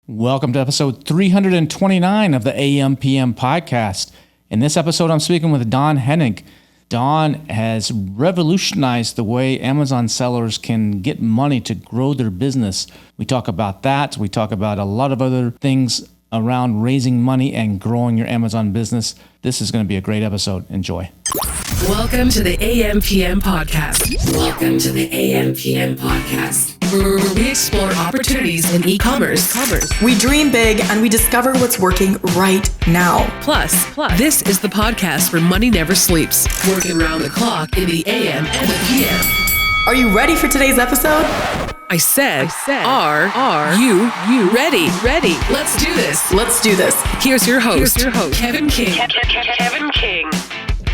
Welcome to episode 329 of the AM/PM podcast. In this episode, I'm speaking with Don Henig. Don has revolutionized the way Amazon sellers can get money to grow their business. We talk about that. We talk about a lot of other things around raising money and growing your Amazon business. This is going to be a great episode. Enjoy. Welcome to the AM/PM podcast. Welcome to the AM/PM podcast, where we explore opportunities in e-commerce. We dream big and we discover what's working right now. Plus, this is the podcast where money never sleeps, working around the clock in the AM and the PM. Are you ready for today's episode? I said, are you ready? Let's do this. Here's your host, Kevin King. Kevin King.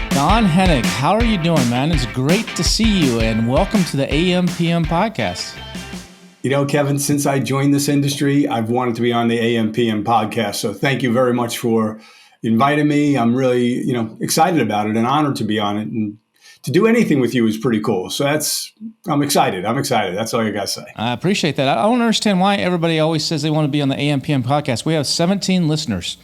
Don Henig, how are you doing, man? It's great to see you, and welcome to the AM/PM podcast. You know, Kevin, since I joined this industry, I've wanted to be on the AM/PM podcast. So thank you very much for inviting me. I'm really, excited about it and honored to be on it. And to do anything with you is pretty cool. So I'm excited. That's all I got to say. I appreciate that. I don't understand why everybody always says they want to be on the AM/PM podcast. We have 17 listeners.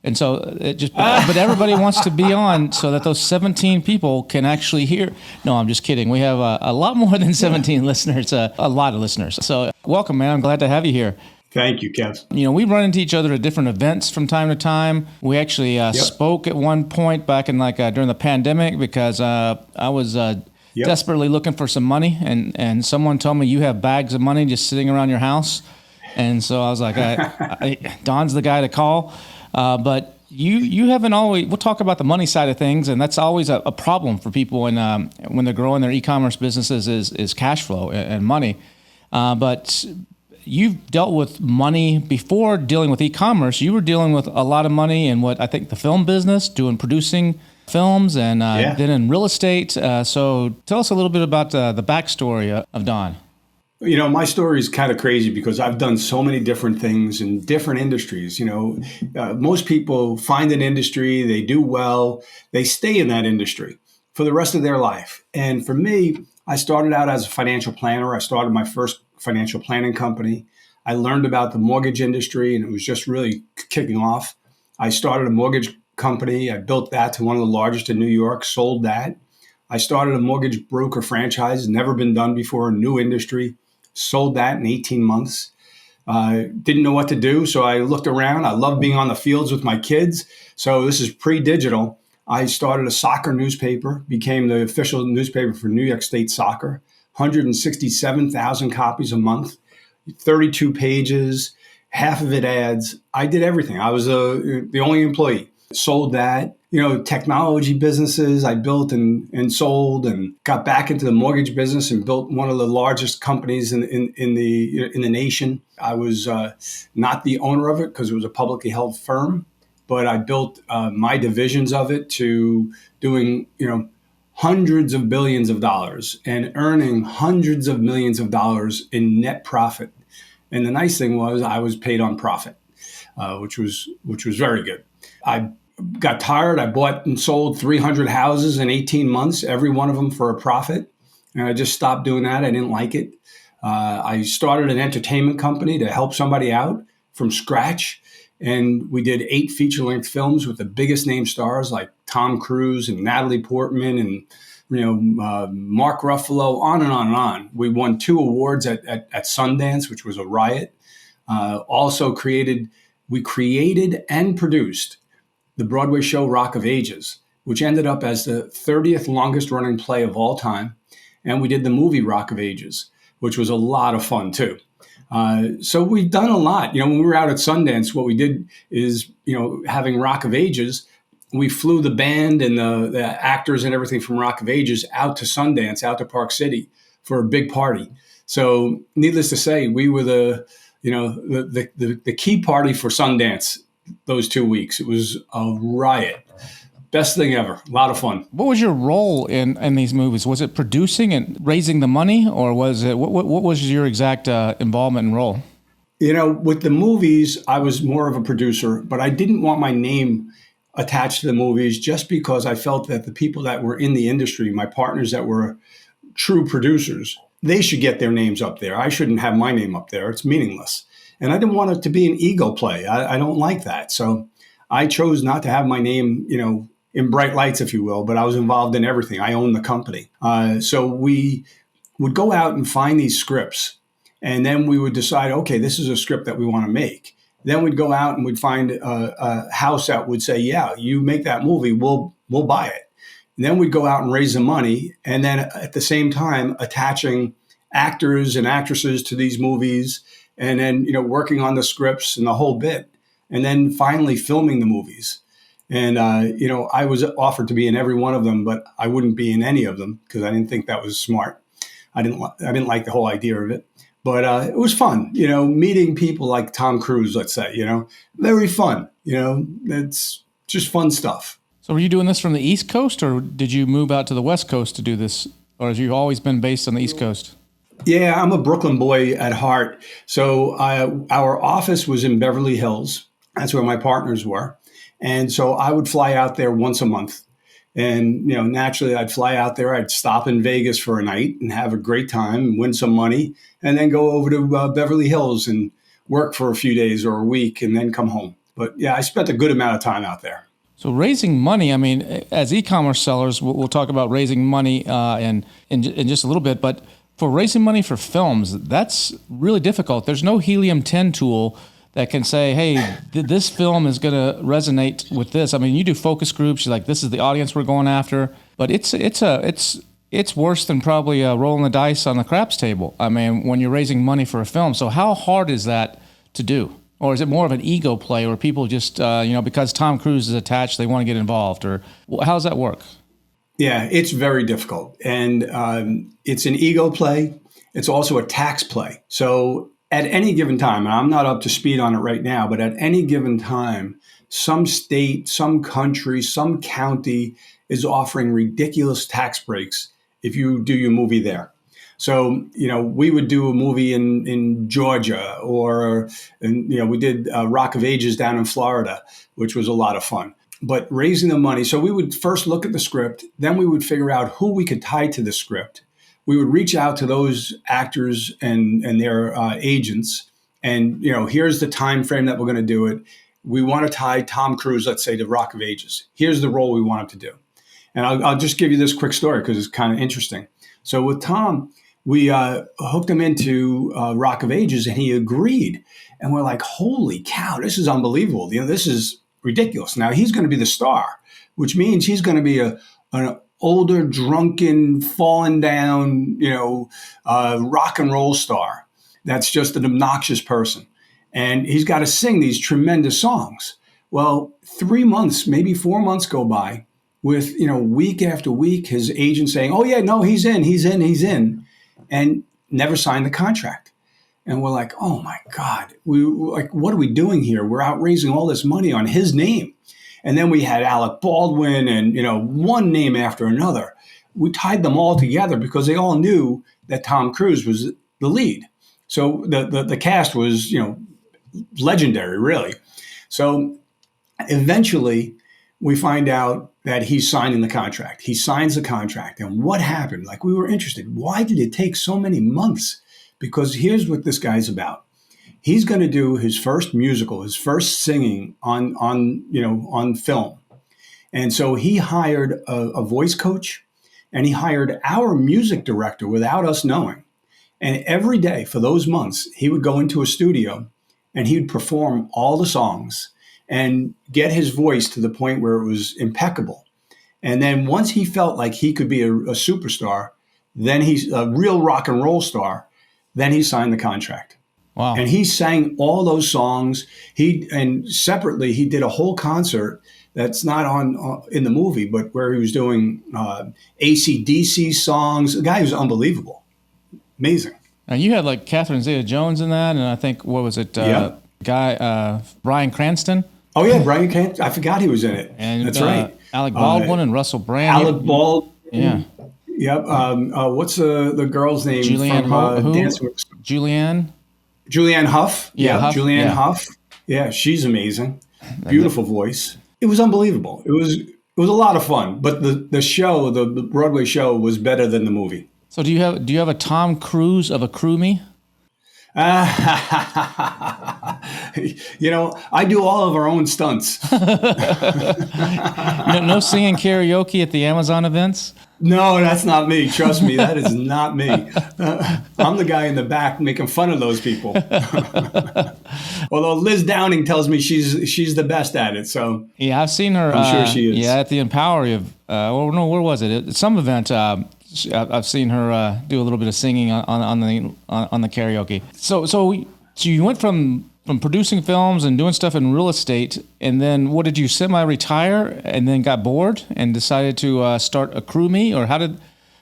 And so but everybody wants to be on so that those 17 people can actually hear. No, I'm just kidding. We have a lot more than 17 listeners, a lot of listeners. So welcome, man. I'm glad to have you here. Thank you, Kev. We run into each other at different events from time to time. We actually spoke at one point back in during the pandemic because I was desperately looking for some money. And someone told me you have bags of money just sitting around your house. And so I was like, Don's the guy to call. But you haven't always. We'll talk about the money side of things, and that's always a problem for people when they're growing their e-commerce businesses is cash flow and money. But you've dealt with money before dealing with e-commerce. You were dealing with a lot of money in what I think the film business, producing films, and then in real estate. So tell us a little bit about the backstory of Don. My story is kind of crazy because I've done so many different things in different industries. Most people find an industry, they do well, they stay in that industry for the rest of their life. And for me, I started out as a financial planner. I started my first financial planning company. I learned about the mortgage industry and it was just really kicking off. I started a mortgage company. I built that to one of the largest in New York, sold that. I started a mortgage broker franchise, never been done before, a new industry. Sold that in 18 months. Didn't know what to do, so I looked around. I love being on the fields with my kids. So this is pre-digital. I started a soccer newspaper, became the official newspaper for New York State soccer, 167,000 copies a month, 32 pages, half of it ads. I did everything. I was the only employee. Sold that. Technology businesses I built and sold, and got back into the mortgage business and built one of the largest companies in the nation. I was not the owner of it because it was a publicly held firm, but I built my divisions of it to doing hundreds of billions of dollars and earning hundreds of millions of dollars in net profit. And the nice thing was I was paid on profit, which was very good. I got tired. I bought and sold 300 houses in 18 months, every one of them for a profit. And I just stopped doing that. I didn't like it. I started an entertainment company to help somebody out from scratch. And we did 8 feature-length films with the biggest name stars like Tom Cruise and Natalie Portman and Mark Ruffalo, on and on and on. We won 2 awards at Sundance, which was a riot. We created and produced the Broadway show Rock of Ages, which ended up as the 30th longest running play of all time. And we did the movie Rock of Ages, which was a lot of fun too. So we've done a lot. When we were out at Sundance, what we did is, having Rock of Ages, we flew the band and the actors and everything from Rock of Ages out to Sundance, out to Park City for a big party. So needless to say, we were the key party for Sundance those 2 weeks. It was a riot. Best thing ever. A lot of fun. What was your role in these movies? Was it producing and raising the money, or was it what was your exact involvement and role? With the movies, I was more of a producer, but I didn't want my name attached to the movies just because I felt that the people that were in the industry, my partners that were true producers, they should get their names up there. I shouldn't have my name up there. It's meaningless. And I didn't want it to be an ego play. I don't like that. So I chose not to have my name, in bright lights, if you will, but I was involved in everything. I owned the company. So we would go out and find these scripts. And then we would decide, okay, this is a script that we want to make. Then we'd go out and we'd find a house that would say, yeah, you make that movie, we'll buy it. And then we'd go out and raise the money. And then at the same time, attaching actors and actresses to these movies. And then, working on the scripts and the whole bit. And then finally filming the movies. And, I was offered to be in every one of them, but I wouldn't be in any of them because I didn't think that was smart. I didn't like the whole idea of it. But it was fun, meeting people like Tom Cruise, let's say, very fun. It's just fun stuff. So were you doing this from the East Coast, or did you move out to the West Coast to do this? Or have you always been based on the East Coast? Yeah, I'm a Brooklyn boy at heart. So our office was in Beverly Hills. That's where my partners were. And so I would fly out there once a month. And, naturally, I'd fly out there. I'd stop in Vegas for a night and have a great time and win some money, and then go over to Beverly Hills and work for a few days or a week and then come home. But yeah, I spent a good amount of time out there. So raising money, I mean, as e-commerce sellers, we'll talk about raising money in just a little bit, but for raising money for films, that's really difficult. There's no Helium-10 tool that can say, hey, this film is going to resonate with this. I mean, you do focus groups. You're like, this is the audience we're going after. But it's worse than probably rolling the dice on the craps table. I mean, when you're raising money for a film. So how hard is that to do? Or is it more of an ego play where people just, because Tom Cruise is attached, they want to get involved? Or how does that work? Yeah, it's very difficult. And it's an ego play. It's also a tax play. So at any given time, and I'm not up to speed on it right now, but at any given time, some state, some country, some county is offering ridiculous tax breaks if you do your movie there. So, we would do a movie in Georgia, we did Rock of Ages down in Florida, which was a lot of fun. But raising the money, so we would first look at the script, then we would figure out who we could tie to the script. We would reach out to those actors and their agents, and here's the time frame that we're going to do it. We want to tie Tom Cruise, let's say, to Rock of Ages. Here's the role we want him to do. And I'll just give you this quick story because it's kind of interesting. So with Tom, we hooked him into Rock of Ages, and he agreed. And we're like, holy cow, this is unbelievable. This is ridiculous. Now he's going to be the star, which means he's going to be an older, drunken, fallen down, rock and roll star. That's just an obnoxious person. And he's got to sing these tremendous songs. Well, 3 months, maybe 4 months go by with, week after week, his agent saying, oh yeah, no, he's in, and never signed the contract. And we're like, oh my God, what are we doing here? We're out raising all this money on his name. And then we had Alec Baldwin and, one name after another. We tied them all together because they all knew that Tom Cruise was the lead. So the cast was, legendary, really. So eventually we find out that he's signing the contract. He signs the contract. And what happened? Like, we were interested. Why did it take so many months? Because here's what this guy's about. He's going to do his first musical, his first singing on film. And so he hired a voice coach, and he hired our music director without us knowing. And every day for those months, he would go into a studio and he'd perform all the songs and get his voice to the point where it was impeccable. And then once he felt like he could be a superstar, then he's a real rock and roll star, then he signed the contract. Wow. And he sang all those songs. And separately, he did a whole concert that's not on in the movie, but where he was doing AC/DC songs. The guy was unbelievable. Amazing. Now, you had like Catherine Zeta-Jones in that, and I think, what was it? Bryan Cranston? Oh, yeah, Bryan Cranston. I forgot he was in it. And that's right. Alec Baldwin and Russell Brand. Alec Baldwin. Yeah. Yep. What's the girl's name? Julianne Huff. Yeah, Huff. Julianne Huff. Yeah, she's amazing. Beautiful voice. It was unbelievable. It was a lot of fun. But the show, the Broadway show, was better than the movie. So do you have a Tom Cruise of AccrueMe? I do all of our own stunts. No singing karaoke at the Amazon events? No, that's not me. Trust me, that is not me. I'm the guy in the back making fun of those people. Although Liz Downing tells me she's the best at it. So yeah, I've seen her. I'm sure she is. Yeah, at the Empower. Where was it? At some event. I've seen her do a little bit of singing on the karaoke. So you went from producing films and doing stuff in real estate, and then what did you semi-retire and then got bored and decided to start AccrueMe,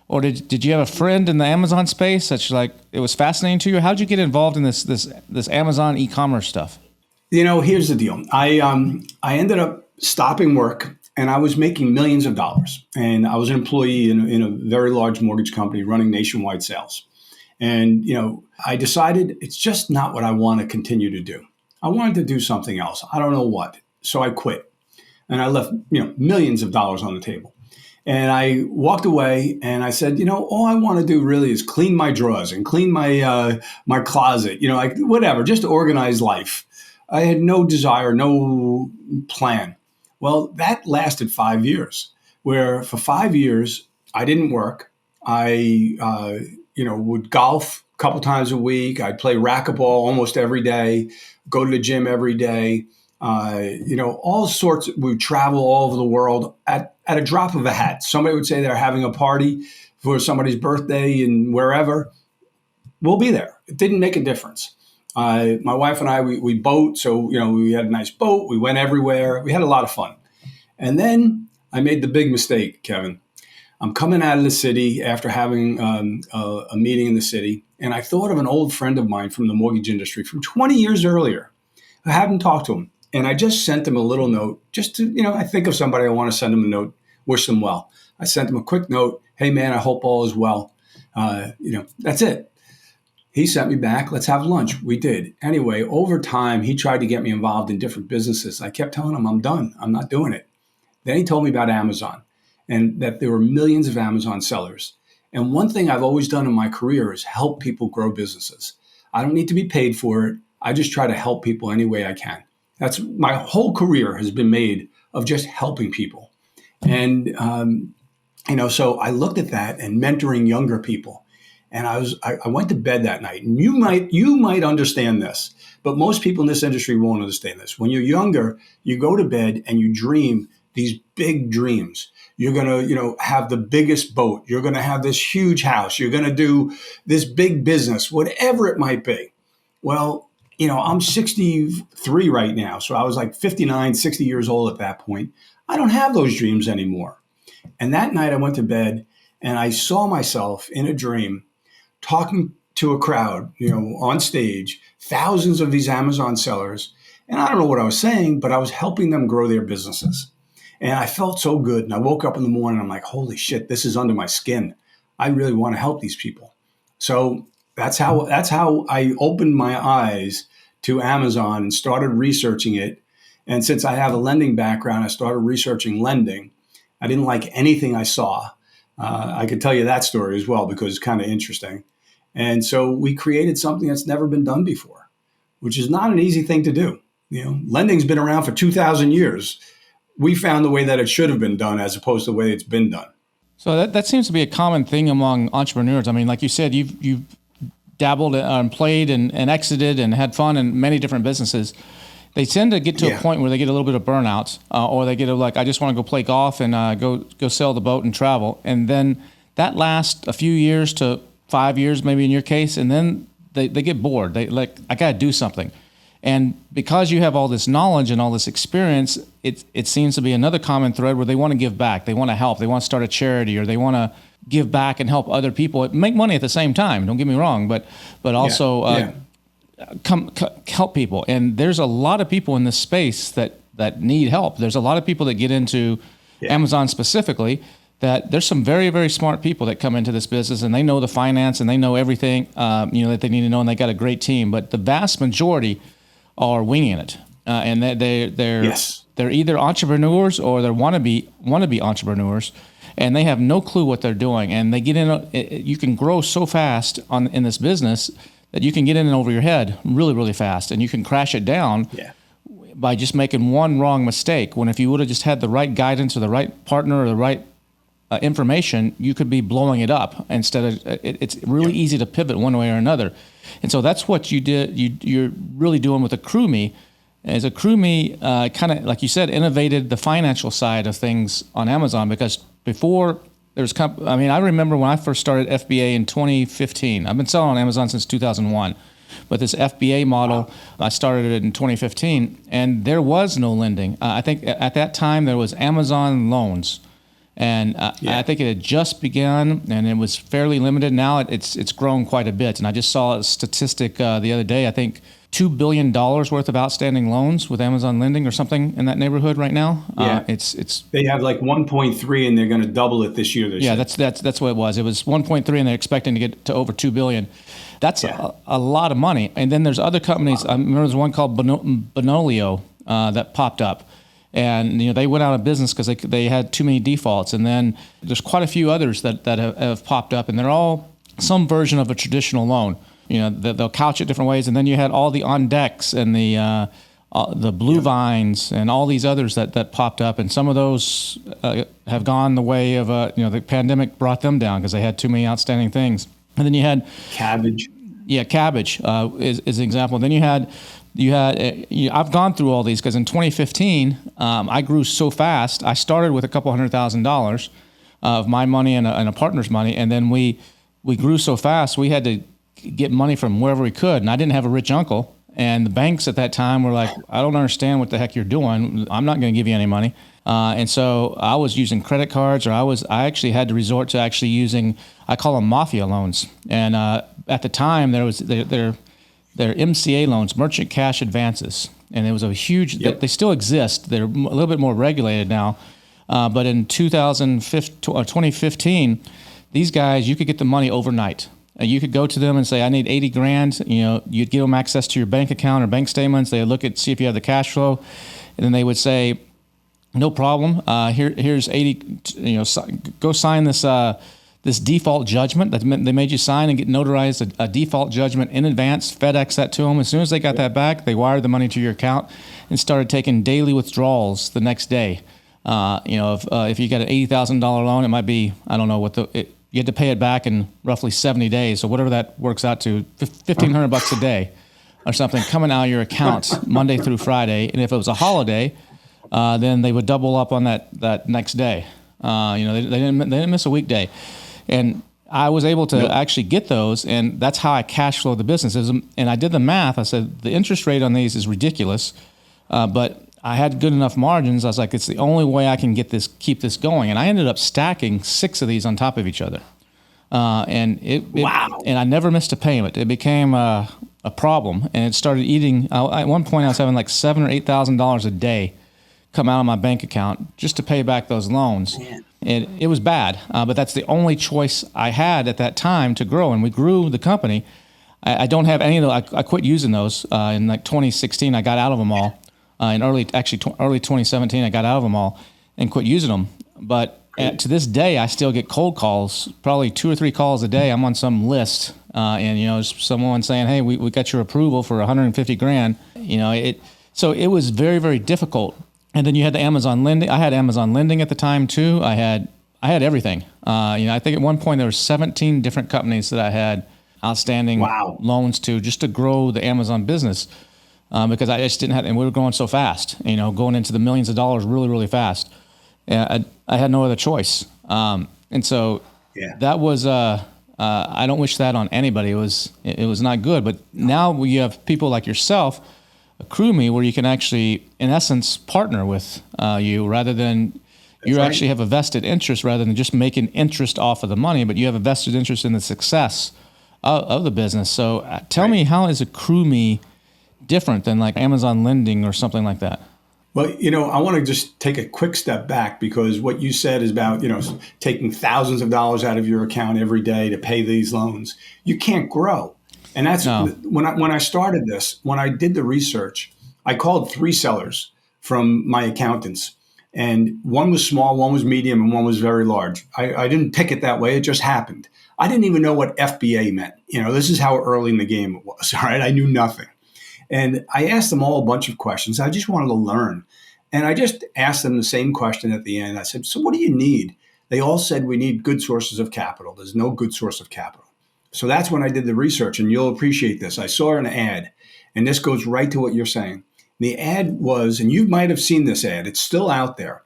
or did you have a friend in the Amazon space such like it was fascinating to you? How did you get involved in this Amazon e-commerce stuff? Here's the deal. I ended up stopping work. And I was making millions of dollars. And I was an employee in a very large mortgage company running nationwide sales. And, I decided it's just not what I want to continue to do. I wanted to do something else. I don't know what. So I quit. And I left, millions of dollars on the table. And I walked away and I said, all I want to do really is clean my drawers and clean my my closet, whatever, just to organize life. I had no desire, no plan. Well, that lasted 5 years, where for 5 years, I didn't work. I, would golf a couple times a week. I'd play racquetball almost every day, go to the gym every day, all sorts. We'd travel all over the world at a drop of a hat. Somebody would say they're having a party for somebody's birthday and wherever. We'll be there. It didn't make a difference. My wife and I, we boat. So, we had a nice boat. We went everywhere. We had a lot of fun. And then I made the big mistake, Kevin. I'm coming out of the city after having a meeting in the city. And I thought of an old friend of mine from the mortgage industry from 20 years earlier. I haven't talked to him. And I just sent him a little note just to, I think of somebody I want to send him a note, wish them well. I sent him a quick note. Hey, man, I hope all is well. That's it. He sent me back, let's have lunch. We did. Anyway, over time, he tried to get me involved in different businesses. I kept telling him, I'm done. I'm not doing it. Then he told me about Amazon and that there were millions of Amazon sellers. And one thing I've always done in my career is help people grow businesses. I don't need to be paid for it. I just try to help people any way I can. That's my whole career has been made of just helping people. And, so I looked at that and mentoring younger people. And I went to bed that night, and you might understand this, but most people in this industry won't understand this. When you're younger, you go to bed and you dream these big dreams. You're going to, have the biggest boat. You're going to have this huge house. You're going to do this big business, whatever it might be. Well, I'm 63 right now. So I was like 59, 60 years old at that point. I don't have those dreams anymore. And that night I went to bed and I saw myself in a dream talking to a crowd, on stage, thousands of these Amazon sellers. And I don't know what I was saying, but I was helping them grow their businesses. And I felt so good. And I woke up in the morning, I'm like, holy shit, this is under my skin. I really want to help these people. So that's how I opened my eyes to Amazon and started researching it. And since I have a lending background, I started researching lending. I didn't like anything I saw. I could tell you that story as well because it's kind of interesting. And so we created something that's never been done before, which is not an easy thing to do. Lending's been around for 2,000 years. We found the way that it should have been done as opposed to the way it's been done. So that seems to be a common thing among entrepreneurs. I mean, like you said, you've dabbled and played and exited and had fun in many different businesses. They tend to get to a point where they get a little bit of burnout, or they get I just want to go play golf and go sail the boat and travel. And then that lasts a few years to 5 years, maybe in your case, and then they get bored. They I got to do something. And because you have all this knowledge and all this experience, it seems to be another common thread where they want to give back. They want to help. They want to start a charity, or they want to give back and help other people. Make money at the same time. Don't get me wrong, but also help people. And there's a lot of people in this space that need help. There's a lot of people that get into Amazon specifically. That there's some very, very smart people that come into this business and they know the finance and they know everything that they need to know, and they got a great team. But the vast majority are winging it, and they're either entrepreneurs or they're wannabe entrepreneurs, and they have no clue what they're doing. And they get in. You can grow so fast in this business that you can get in and over your head really, really fast, and you can crash it down by just making one wrong mistake. When if you would have just had the right guidance or the right partner or the right information, you could be blowing it up instead of it's really easy to pivot one way or another. And so that's what you did. You're really doing with AccrueMe. As AccrueMe, kind of like you said, innovated the financial side of things on Amazon, because before there's, I remember when I first started FBA in 2015. I've been selling on Amazon since 2001, but this FBA model, I started it in 2015, and there was no lending. I think at that time there was Amazon loans. And I think it had just begun, and it was fairly limited. Now it's grown quite a bit. And I just saw a statistic the other day. I think $2 billion worth of outstanding loans with Amazon lending or something in that neighborhood right now. Yeah, it's they have like 1.3, and they're going to double it this year. Yeah, that's what it was. It was 1.3, and they're expecting to get to over 2 billion. That's a lot of money. And then there's other companies. I remember there's one called Benolio that popped up. And they went out of business because they had too many defaults. And then there's quite a few others that have popped up, and they're all some version of a traditional loan. They'll couch it different ways. And then you had all the On Decks and the Blue Vines and all these others that popped up. And some of those have gone the way of the pandemic brought them down because they had too many outstanding things. And then you had Cabbage. Yeah, Cabbage is an example. Then you had I've gone through all these because in 2015 I grew so fast. I started with a couple $100,000 of my money and a partner's money, and then we grew so fast we had to get money from wherever we could. And I didn't have a rich uncle, and the banks at that time were like, "I don't understand what the heck you're doing. I'm not going to give you any money." And so I was using credit cards, or I actually had to resort to actually using, I call them mafia loans. And at the time there was They're MCA loans, merchant cash advances, and it was a huge. They still exist. They're a little bit more regulated now, but in 2015, these guys, you could get the money overnight. You could go to them and say, "I need 80 grand." You'd give them access to your bank account or bank statements. They would look at see if you have the cash flow, and then they would say, "No problem. Here's 80. Go sign this." This default judgment that they made you sign and get notarized a default judgment in advance, FedEx that to them. As soon as they got that back, they wired the money to your account and started taking daily withdrawals the next day. If you got an $80,000 loan, it might be, I don't know you had to pay it back in roughly 70 days. So whatever that works out to, $1,500 a day or something coming out of your account Monday through Friday. And if it was a holiday, then they would double up on that next day. They didn't miss a weekday. And I was able to actually get those, and that's how I cash flow the businesses. And I did the math. I said, the interest rate on these is ridiculous, but I had good enough margins. I was like, it's the only way I can keep this going. And I ended up stacking 6 of these on top of each other. And I never missed a payment. It became a problem, and it started eating. At one point, I was having like $7,000 or $8,000 a day come out of my bank account just to pay back those loans. Man. It was bad, but that's the only choice I had at that time to grow, and we grew the company. I don't have any of those. I quit using those in like 2016. I got out of them all. In early 2017, I got out of them all and quit using them. But to this day, I still get cold calls, probably 2 or 3 calls a day. I'm on some list, and someone saying, "Hey, we got your approval for 150 grand." So it was very, very difficult. And then you had the Amazon lending. I had Amazon lending at the time too. I had everything. I think at one point there were 17 different companies that I had outstanding loans to just to grow the Amazon business because I just didn't have, and we were growing so fast. Going into the millions of dollars really, really fast. I had no other choice. And so that was. I don't wish that on anybody. It was not good. But now you have people like yourself, AccrueMe, where you can actually, in essence, partner with you rather than actually have a vested interest rather than just making interest off of the money, but you have a vested interest in the success of the business. So tell me, how is AccrueMe different than like Amazon lending or something like that? Well, I want to just take a quick step back because what you said is about, taking thousands of dollars out of your account every day to pay these loans. You can't grow. And that's when I started this, when I did the research, I called 3 sellers from my accountants. And one was small, one was medium, and one was very large. I didn't pick it that way. It just happened. I didn't even know what FBA meant. This is how early in the game it was, all right? I knew nothing. And I asked them all a bunch of questions. I just wanted to learn. And I just asked them the same question at the end. I said, so what do you need? They all said, we need good sources of capital. There's no good source of capital. So that's when I did the research, and you'll appreciate this. I saw an ad, and this goes right to what you're saying. The ad was, and you might have seen this ad, it's still out there.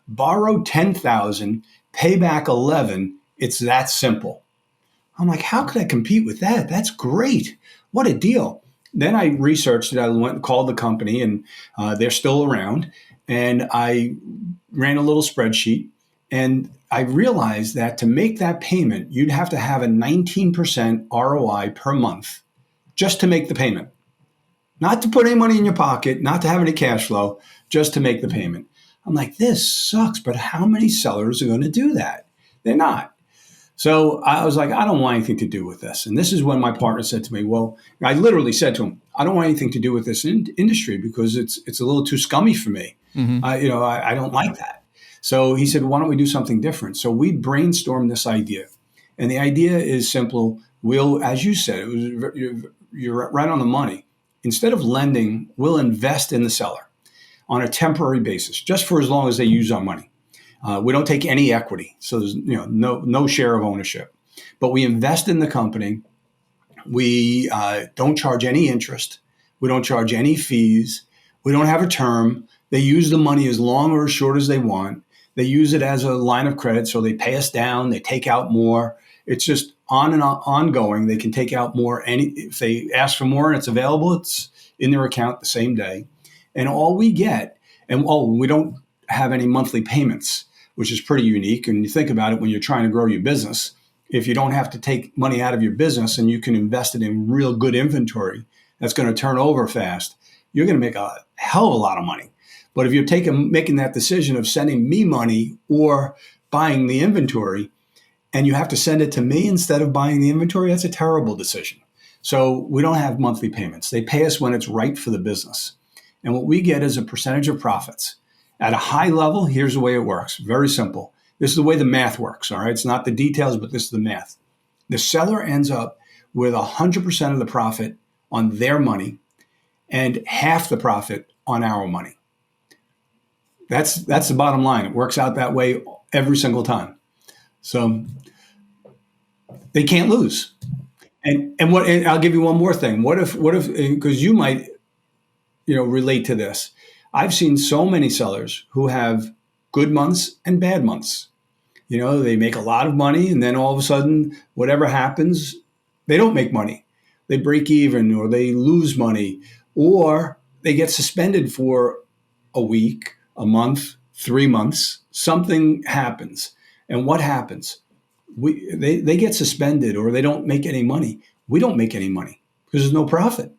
Borrow 10,000, pay back 11. It's that simple. I'm like, how could I compete with that? That's great. What a deal. Then I researched it. I went and called the company, and they're still around. And I ran a little spreadsheet, and I realized that to make that payment, you'd have to have a 19% ROI per month just to make the payment. Not to put any money in your pocket, not to have any cash flow, just to make the payment. I'm like, this sucks, but how many sellers are going to do that? They're not. So I was like, I don't want anything to do with this. And this is when my partner said to me, well, I literally said to him, I don't want anything to do with this industry because it's a little too scummy for me. Mm-hmm. I don't like that. So he said, why don't we do something different? So we brainstormed this idea. And the idea is simple. We'll, as you said, you're right on the money. Instead of lending, we'll invest in the seller on a temporary basis, just for as long as they use our money. We don't take any equity, so there's no share of ownership. But we invest in the company. We don't charge any interest. We don't charge any fees. We don't have a term. They use the money as long or as short as they want. They use it as a line of credit, so they pay us down. They take out more. It's just on and ongoing. They can take out more. If they ask for more and it's available, it's in their account the same day. And all we get, we don't have any monthly payments, which is pretty unique. And you think about it when you're trying to grow your business, if you don't have to take money out of your business and you can invest it in real good inventory that's going to turn over fast, you're going to make a hell of a lot of money. But if you're making that decision of sending me money or buying the inventory, and you have to send it to me instead of buying the inventory, that's a terrible decision. So we don't have monthly payments. They pay us when it's right for the business. And what we get is a percentage of profits. At a high level, here's the way it works. Very simple. This is the way the math works, all right? It's not the details, but this is the math. The seller ends up with 100% of the profit on their money and half the profit on our money. That's the bottom line. It works out that way every single time. So they can't lose. And I'll give you one more thing. What if because you might relate to this. I've seen so many sellers who have good months and bad months. They make a lot of money, and then all of a sudden, whatever happens, they don't make money. They break even, or they lose money, or they get suspended for a week, a month, 3 months. Something happens. And what happens? They get suspended, or they don't make any money. We don't make any money because there's no profit.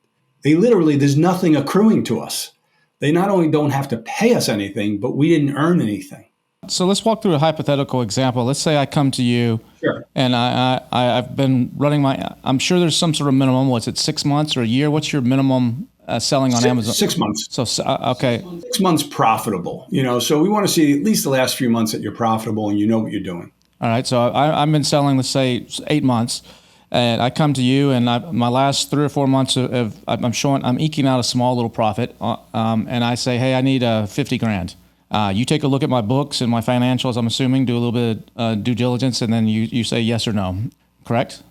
There's nothing accruing to us. They not only don't have to pay us anything, but we didn't earn anything. So let's walk through a hypothetical example. Let's say I come to you, sure, and I've been running I'm sure there's some sort of minimum. What's it, 6 months or a year? What's your minimum selling on Amazon? 6 months. So, okay. 6 months profitable, so we want to see at least the last few months that you're profitable and you know what you're doing. All right. So I've been selling, let's say 8 months, and I come to you, and my last 3 or 4 months I'm eking out a small little profit, and I say, hey, I need $50,000. You take a look at my books and my financials, I'm assuming, do a little bit of due diligence, and then you say yes or no, correct?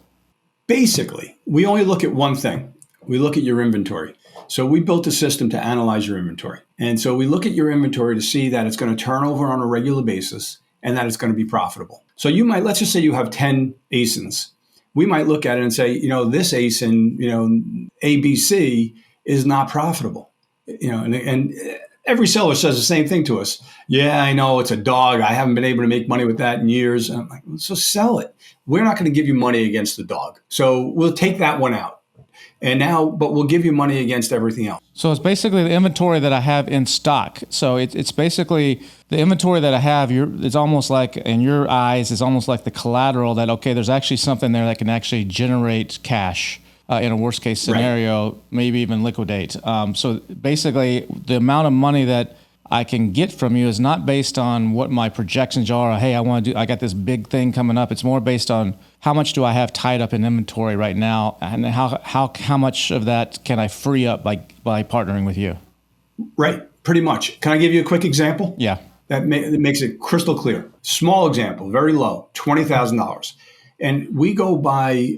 Basically, we only look at one thing. We look at your inventory. So we built a system to analyze your inventory. And so we look at your inventory to see that it's going to turn over on a regular basis and that it's going to be profitable. So let's just say you have 10 ASINs. We might look at it and say, this ASIN, ABC is not profitable. And every seller says the same thing to us. Yeah, I know it's a dog. I haven't been able to make money with that in years. And I'm like, so sell it. We're not going to give you money against the dog. So we'll take that one out. But we'll give you money against everything else. So it's basically the inventory that I have in stock. So it's basically the inventory that I have. It's almost like, in your eyes, it's almost like the collateral that, okay, there's actually something there that can actually generate cash in a worst case scenario, right, maybe even liquidate. So basically the amount of money that I can get from you is not based on what my projections are. Or, hey, I got this big thing coming up. It's more based on how much do I have tied up in inventory right now, and how much of that can I free up by partnering with you? Right, pretty much. Can I give you a quick example? Yeah. That makes it crystal clear. Small example, very low, $20,000. And we go by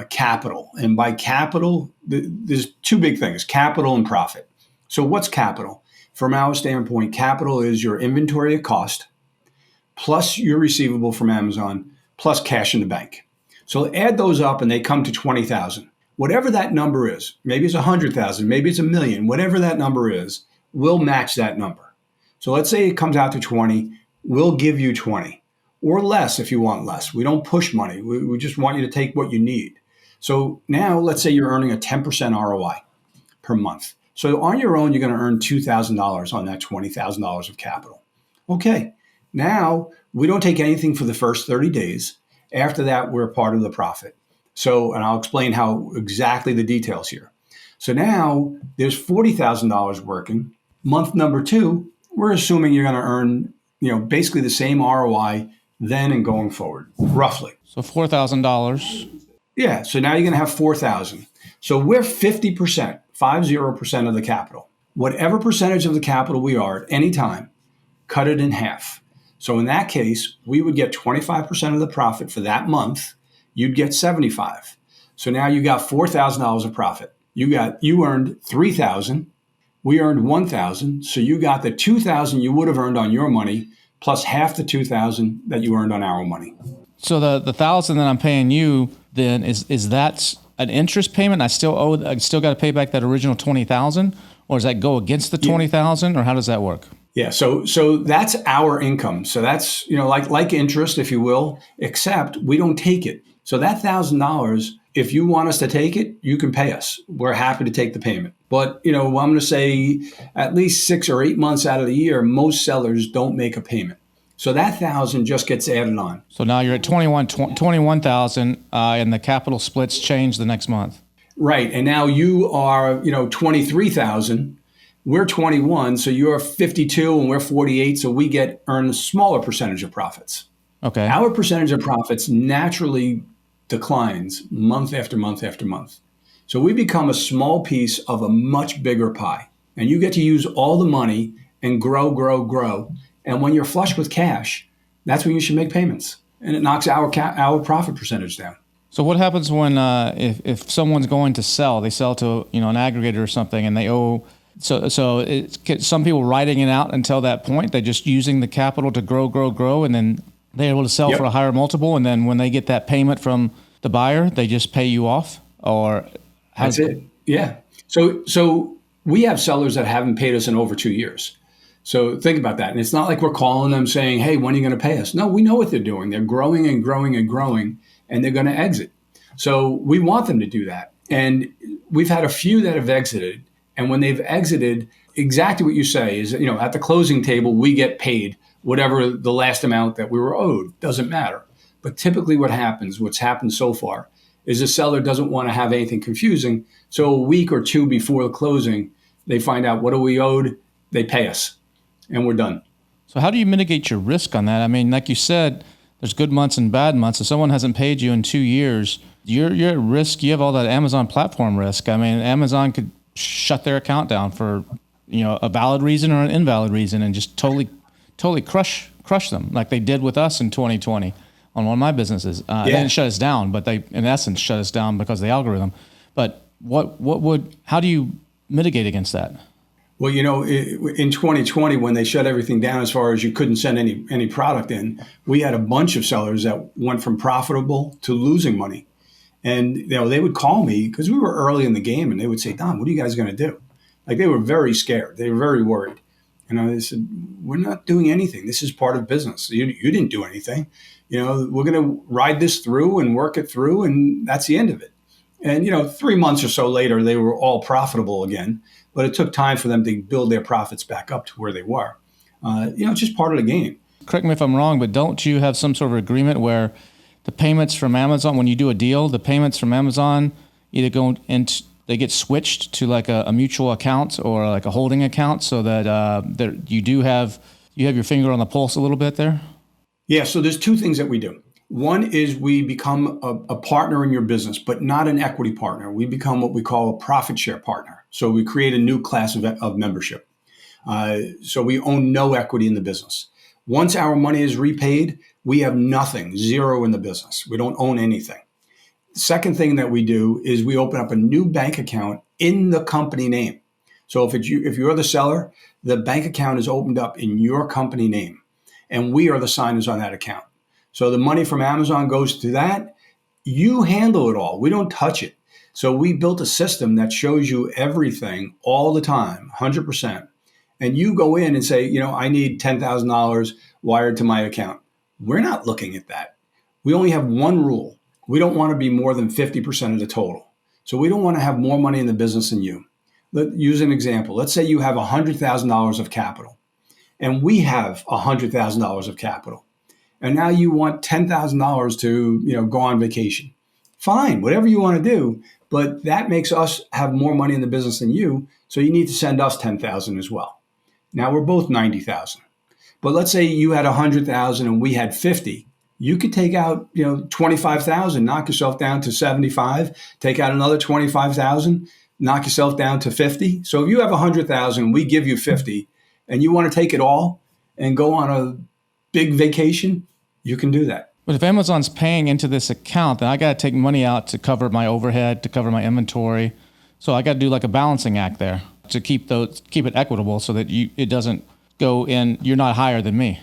capital. And by capital, there's two big things, capital and profit. So what's capital? From our standpoint, capital is your inventory at cost, plus your receivable from Amazon, plus cash in the bank. So add those up and they come to 20,000. Whatever that number is, maybe it's 100,000, maybe it's 1,000,000, whatever that number is, we'll match that number. So let's say it comes out to 20, we'll give you 20 or less if you want less. We don't push money. We just want you to take what you need. So now let's say you're earning a 10% ROI per month. So on your own, you're going to earn $2,000 on that $20,000 of capital. Okay, now we don't take anything for the first 30 days. After that, we're part of the profit. So, and I'll explain how exactly the details here. So now there's $40,000 working. Month number 2, we're assuming you're going to earn, basically the same ROI then and going forward, roughly. So $4,000. Yeah. So now you're going to have 4,000. So we're 50%, 50% of the capital. Whatever percentage of the capital we are at any time, cut it in half. So in that case, we would get 25% of the profit for that month. You'd get 75. So now you got $4,000 of profit. You earned 3,000. We earned 1,000. So you got the 2,000 you would have earned on your money plus half the 2,000 that you earned on our money. So the 1,000 that I'm paying you then is that an interest payment? I still got to pay back that original 20,000, or does that go against the 20,000, or how does that work? Yeah, so that's our income. So that's like interest, if you will, except we don't take it. So that $1,000, if you want us to take it, you can pay us. We're happy to take the payment. But I'm going to say at least 6 or 8 months out of the year, most sellers don't make a payment. So that 1,000 just gets added on. So now you're at 21,000, and the capital splits change the next month. Right, and now you are 23,000. We're 21, so you're 52 and we're 48, so we earn a smaller percentage of profits. Okay. Our percentage of profits naturally declines month after month after month. So we become a small piece of a much bigger pie. And you get to use all the money and grow, grow, grow. And when you're flush with cash, that's when you should make payments. And it knocks our profit percentage down. So what happens when if someone's going to sell, they sell to an aggregator or something, and they owe. So some people writing it out until that point, they're just using the capital to grow, and then they're able to sell for a higher multiple. And then when they get that payment from the buyer, they just pay you off, or that's it. Yeah. So we have sellers that haven't paid us in over 2 years. So think about that. And it's not like we're calling them saying, hey, when are you going to pay us? No, we know what they're doing. They're growing and growing and growing, and they're going to exit. So we want them to do that. And we've had a few that have exited. And when they've exited, exactly what you say is, at the closing table, we get paid whatever the last amount that we were owed. Doesn't matter. But typically what's happened so far, is the seller doesn't want to have anything confusing. So a week or two before the closing, they find out what are we owed, they pay us, and we're done. So how do you mitigate your risk on that? I mean, like you said, there's good months and bad months. If someone hasn't paid you in 2 years, you're at risk. You have all that Amazon platform risk. I mean, Amazon could shut their account down for a valid reason or an invalid reason, and just totally crush them like they did with us in 2020 on one of my businesses. They didn't shut us down, but they in essence shut us down because of the algorithm. But how do you mitigate against that? Well, in 2020, when they shut everything down as far as you couldn't send any product in, we had a bunch of sellers that went from profitable to losing money. And they would call me because we were early in the game, and they would say, Don, what are you guys going to do? Like, they were very scared. They were very worried. They said, we're not doing anything. This is part of business. You didn't do anything. We're going to ride this through and work it through, and that's the end of it. And, 3 months or so later, they were all profitable again. But it took time for them to build their profits back up to where they were. It's just part of the game. Correct me if I'm wrong, but don't you have some sort of agreement where the payments from Amazon, when you do a deal, the payments from Amazon either go into they get switched to like a mutual account or like a holding account so that you have your finger on the pulse a little bit there? Yeah, so there's two things that we do. One is we become a partner in your business, but not an equity partner. We become what we call a profit share partner. So we create a new class of membership. So we own no equity in the business. Once our money is repaid, we have nothing, zero in the business. We don't own anything. The second thing that we do is we open up a new bank account in the company name. So if you're the seller, the bank account is opened up in your company name, and we are the signers on that account. So the money from Amazon goes to that. You handle it all. We don't touch it. So we built a system that shows you everything all the time, 100%. And you go in and say, I need $10,000 wired to my account. We're not looking at that. We only have one rule. We don't want to be more than 50% of the total. So we don't want to have more money in the business than you. Let's use an example. Let's say you have $100,000 of capital, and we have $100,000 of capital. And now you want $10,000 to, go on vacation. Fine, whatever you want to do, but that makes us have more money in the business than you. So you need to send us $10,000 as well. Now we're both $90,000. But let's say you had $100,000 and we had $50,000. You could take out, $25,000, knock yourself down to $75,000, take out another $25,000, knock yourself down to $50,000. So if you have $100,000, we give you $50,000, and you want to take it all and go on a big vacation, you can do that. But if Amazon's paying into this account, then I got to take money out to cover my overhead, to cover my inventory. So I got to do like a balancing act there to keep it equitable so that it doesn't go in, you're not higher than me.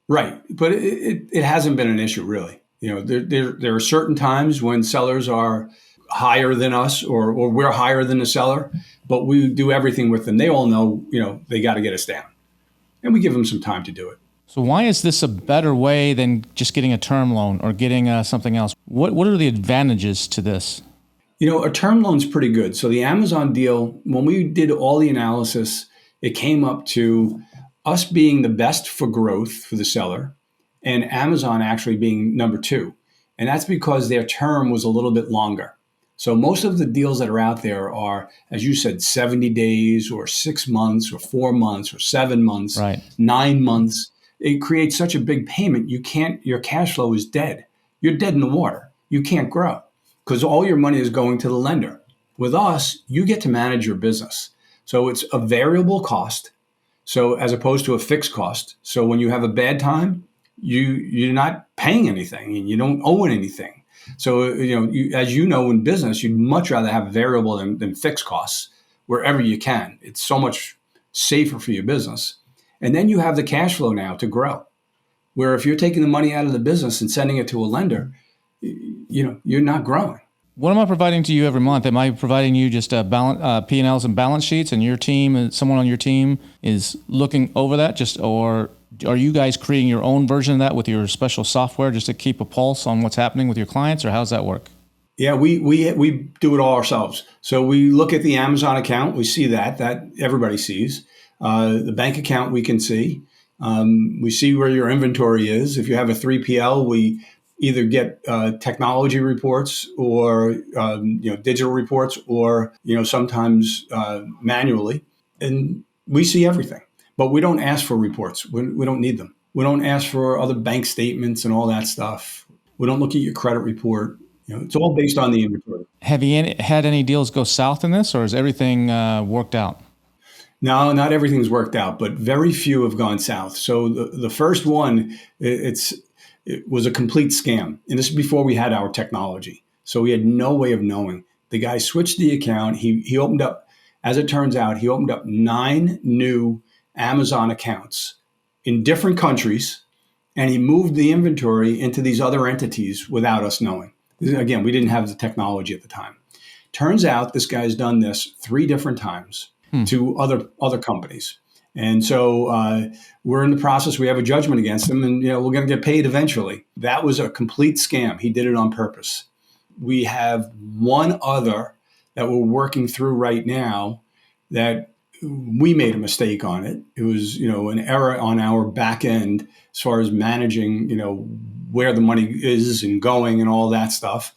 Right. But it hasn't been an issue, really. There are certain times when sellers are higher than us or we're higher than the seller, but we do everything with them. They all know, they got to get us down. And we give them some time to do it. So why is this a better way than just getting a term loan or getting something else? What are the advantages to this? A term loan's pretty good. So the Amazon deal, when we did all the analysis, it came up to us being the best for growth for the seller and Amazon actually being number two. And that's because their term was a little bit longer. So most of the deals that are out there are, as you said, 70 days or 6 months or 4 months or 7 months, right. 9 months. It creates such a big payment. Your cash flow is dead. You're dead in the water. You can't grow because all your money is going to the lender. With us, you get to manage your business. So it's a variable cost. So as opposed to a fixed cost. So when you have a bad time, you're not paying anything and you don't owe anything. So, as you know, in business, you'd much rather have variable than fixed costs wherever you can. It's so much safer for your business. And then you have the cash flow now to grow, where if you're taking the money out of the business and sending it to a lender, you're not growing. What am I providing to you every month? Am I providing you just P&Ls and balance sheets, and your team and someone on your team is looking over that? Or are you guys creating your own version of that with your special software just to keep a pulse on what's happening with your clients, or how's that work? Yeah, we do it all ourselves. So we look at the Amazon account. We see that everybody sees. The bank account we can see. We see where your inventory is. If you have a 3PL, we either get technology reports or digital reports or sometimes manually, and we see everything. But we don't ask for reports. We don't need them. We don't ask for other bank statements and all that stuff. We don't look at your credit report. It's all based on the inventory. Have you had any deals go south in this, or is everything worked out? No, not everything's worked out, but very few have gone south. So the first one, it was a complete scam. And this is before we had our technology. So we had no way of knowing. The guy switched the account. He opened up, as it turns out, 9 new Amazon accounts in different countries, and he moved the inventory into these other entities without us knowing. Again, we didn't have the technology at the time. Turns out this guy's done this 3 different times to other companies. And so we're in the process. We have a judgment against him, and we're going to get paid eventually. That was a complete scam. He did it on purpose. We have one other that we're working through right now that we made a mistake on it. It was, an error on our back end as far as managing, where the money is and going and all that stuff.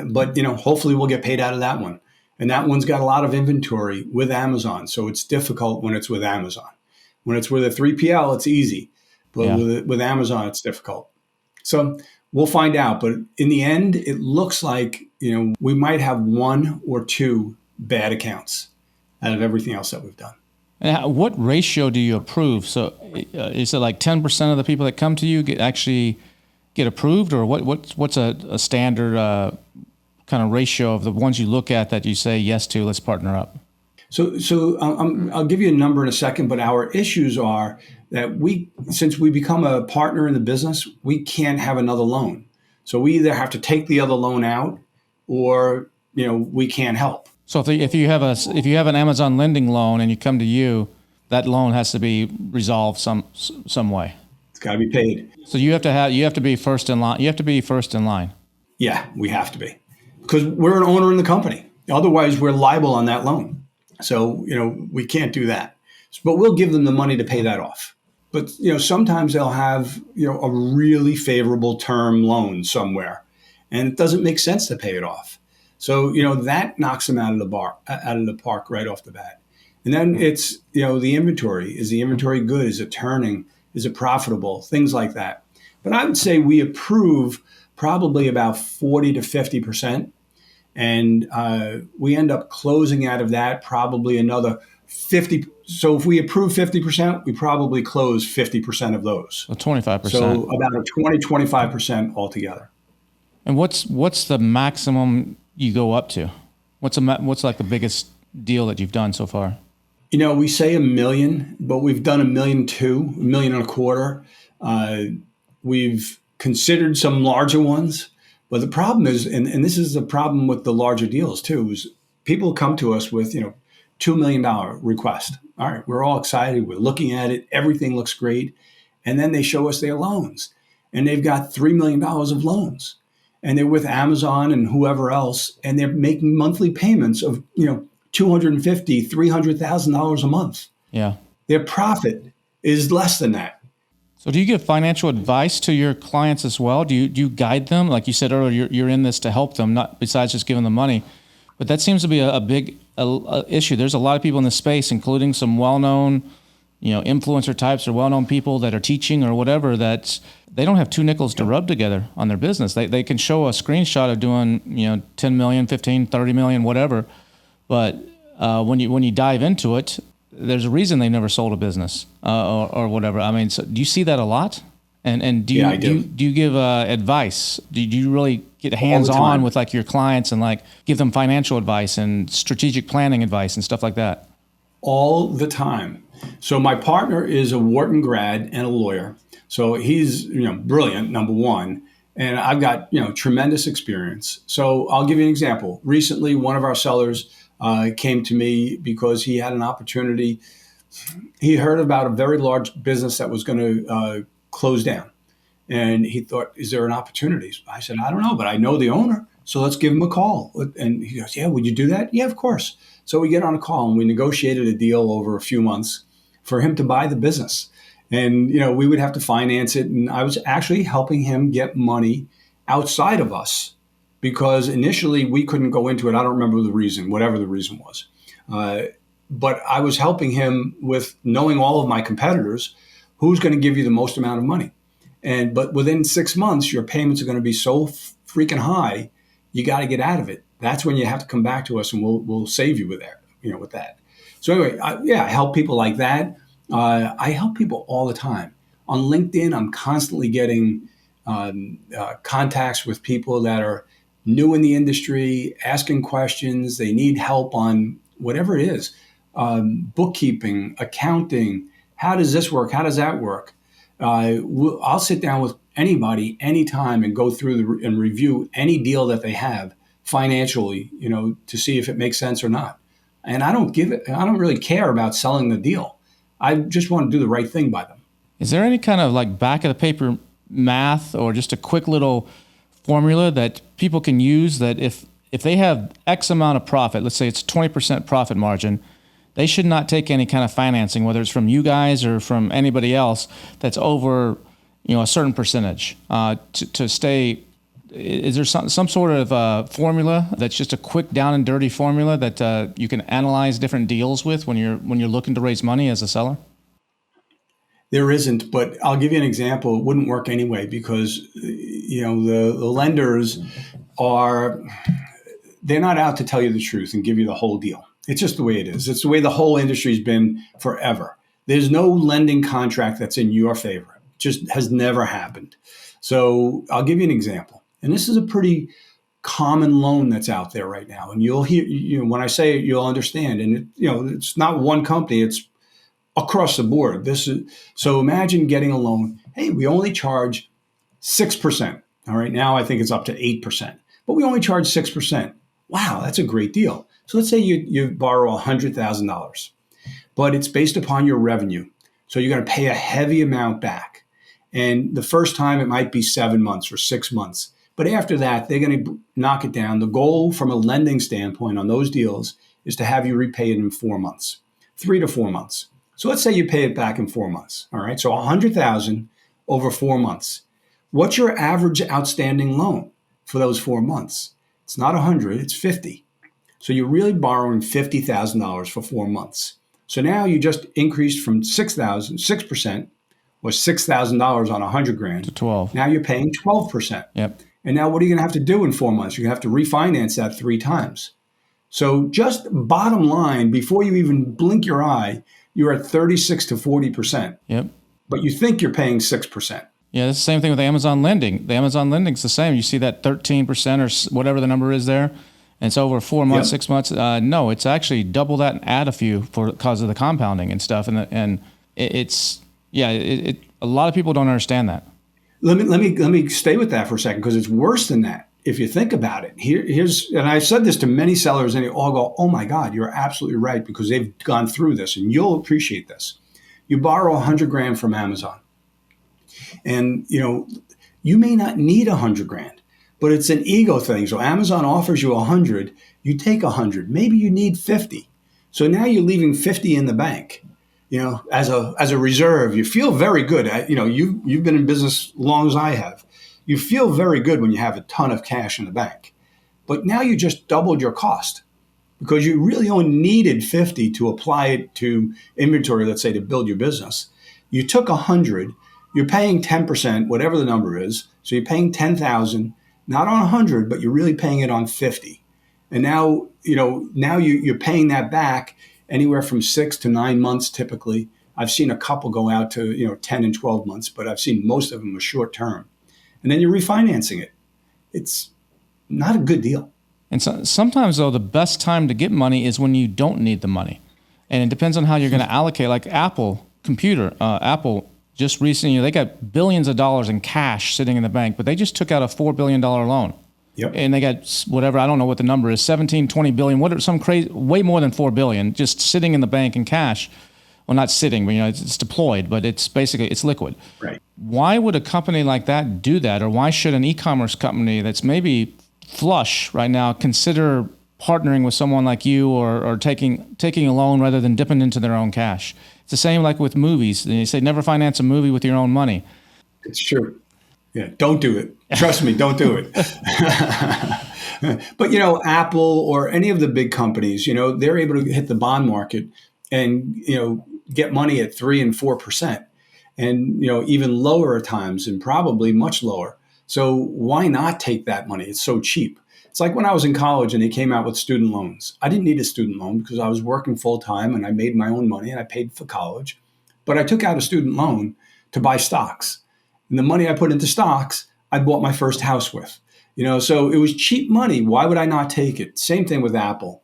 But, hopefully we'll get paid out of that one. And that one's got a lot of inventory with Amazon. So it's difficult when it's with Amazon. When it's with a 3PL, it's easy. But with Amazon, it's difficult. So we'll find out. But in the end, it looks like, we might have one or two bad accounts out of everything else that we've done. And what ratio do you approve? So is it like 10% of the people that come to you actually get approved, or what's a standard kind of ratio of the ones you look at that you say yes to, let's partner up? So I'll give you a number in a second, but our issues are that since we become a partner in the business, we can't have another loan. So we either have to take the other loan out, or we can't help. So if you have an Amazon lending loan and you come to you, that loan has to be resolved some way. It's got to be paid. So you have to be first in line. You have to be first in line. Yeah, we have to be, because we're an owner in the company. Otherwise, we're liable on that loan. So we can't do that. But we'll give them the money to pay that off. But sometimes they'll have a really favorable term loan somewhere, and it doesn't make sense to pay it off. So that knocks them out of the park right off the bat. And then it's the inventory. Is the inventory good? Is it turning? Is it profitable? Things like that. But I would say we approve probably about 40 to 50%. And we end up closing out of that probably another 50. So if we approve 50%, we probably close 50% of those. So 25%. So about a 25% altogether. And what's the maximum you go up to? What's like the biggest deal that you've done so far? We say $1 million, but we've done $1.2 million, $1.25 million. We've considered some larger ones. But the problem is, and this is the problem with the larger deals too, is people come to us with, $2 million request. All right, we're all excited. We're looking at it. Everything looks great. And then they show us their loans. And they've got $3 million of loans. And they're with Amazon and whoever else. And they're making monthly payments of, $250,000, $300,000 a month. Yeah. Their profit is less than that. So do you give financial advice to your clients as well? Do you guide them? Like you said earlier, you're in this to help them, not besides just giving them money. But that seems to be a big issue. There's a lot of people in this space, including some well-known, influencer types or well-known people that are teaching or whatever, that they don't have two nickels to rub together on their business. They can show a screenshot of doing, 10 million, 15, 30 million, whatever. But when you dive into it, there's a reason they never sold a business or whatever. I mean, so do you see that a lot? And do you give advice? Do you really get hands-on with like your clients and like give them financial advice and strategic planning advice and stuff like that? All the time. So my partner is a Wharton grad and a lawyer. So he's brilliant, number one. And I've got tremendous experience. So I'll give you an example. Recently, one of our sellers came to me because he had an opportunity. He heard about a very large business that was going to close down. And he thought, is there an opportunity? I said, I don't know, but I know the owner. So let's give him a call. And he goes, yeah, would you do that? Yeah, of course. So we get on a call and we negotiated a deal over a few months for him to buy the business. And, we would have to finance it. And I was actually helping him get money outside of us because initially we couldn't go into it. I don't remember the reason, whatever the reason was. But I was helping him with knowing all of my competitors, who's going to give you the most amount of money. But within 6 months, your payments are going to be so freaking high, you got to get out of it. That's when you have to come back to us, and we'll save you with that. So anyway, I help people like that. I help people all the time. On LinkedIn, I'm constantly getting contacts with people that are new in the industry, asking questions. They need help on whatever it is, bookkeeping, accounting. How does this work? How does that work? I'll sit down with anybody anytime and go through and review any deal that they have financially, to see if it makes sense or not. And I don't really care about selling the deal. I just want to do the right thing by them. Is there any kind of like back of the paper math or just a quick little formula that people can use that if they have X amount of profit, let's say it's 20% profit margin, they should not take any kind of financing, whether it's from you guys or from anybody else that's over, a certain percentage to stay Is there some sort of formula that's just a quick down and dirty formula that you can analyze different deals with when you're looking to raise money as a seller? There isn't, but I'll give you an example. It wouldn't work anyway because the lenders they're not out to tell you the truth and give you the whole deal. It's just the way it is. It's the way the whole industry's been forever. There's no lending contract that's in your favor. It just has never happened. So I'll give you an example. And this is a pretty common loan that's out there right now. And you'll hear, when I say it, you'll understand. And it's not one company, it's across the board. So imagine getting a loan. Hey, we only charge 6%. All right. Now I think it's up to 8%, but we only charge 6%. Wow, that's a great deal. So let's say you borrow $100,000, but it's based upon your revenue. So you're going to pay a heavy amount back. And the first time it might be 7 months or 6 months. But after that, they're going to knock it down. The goal from a lending standpoint on those deals is to have you repay it in 4 months, 3 to 4 months. So let's say you pay it back in 4 months. All right. So $100,000 over 4 months. What's your average outstanding loan for those 4 months? It's not 100, it's 50. So you're really borrowing $50,000 for 4 months. So now you just increased from 6% or $6,000 on $100,000 to 12. Now you're paying 12%. Yep. And now what are you going to have to do in 4 months? You're going to have to refinance that 3 times. So just bottom line, before you even blink your eye, you're at 36 to 40%. Yep. But you think you're paying 6%. Yeah, it's the same thing with Amazon lending. The Amazon lending's the same. You see that 13% or whatever the number is there, and it's over 4 months, 6 months. No, it's actually double that and add a few because of the compounding and stuff. And a lot of people don't understand that. Let me stay with that for a second because it's worse than that. If you think about it, and I've said this to many sellers, and they all go, "Oh my God, you're absolutely right," because they've gone through this, and you'll appreciate this. You borrow $100,000 from Amazon, and you may not need $100,000, but it's an ego thing. So Amazon offers you 100, you take 100. Maybe you need 50, so now you're leaving 50 in the bank. As a reserve. You feel very good. You've been in business as long as I have. You feel very good when you have a ton of cash in the bank. But now you just doubled your cost because you really only needed 50 to apply it to inventory, let's say, to build your business. You took 100, you're paying 10%, whatever the number is. So you're paying 10,000, not on 100, but you're really paying it on 50. And now you're paying that back anywhere from 6 to 9 months typically. I've seen a couple go out to 10 and 12 months, but I've seen most of them are short term. And then you're refinancing it. It's not a good deal. And sometimes, though, the best time to get money is when you don't need the money. And it depends on how you're going to allocate. Like Apple just recently, they got billions of dollars in cash sitting in the bank, but they just took out a $4 billion loan. Yep. And they got whatever, I don't know what the number is, 17, 20 billion, some crazy, way more than 4 billion, just sitting in the bank in cash. Well, not sitting, but it's deployed, but it's basically, it's liquid. Right. Why would a company like that do that? Or why should an e-commerce company that's maybe flush right now consider partnering with someone like you or taking a loan rather than dipping into their own cash? It's the same like with movies. They say never finance a movie with your own money. It's true. Yeah, don't do it. Trust me, don't do it. But, Apple or any of the big companies, they're able to hit the bond market and, get money at 3 and 4%, and, even lower at times and probably much lower. So why not take that money? It's so cheap. It's like when I was in college and they came out with student loans. I didn't need a student loan because I was working full time and I made my own money and I paid for college. But I took out a student loan to buy stocks. And the money I put into stocks, I bought my first house with. So it was cheap money. Why would I not take it? Same thing with Apple.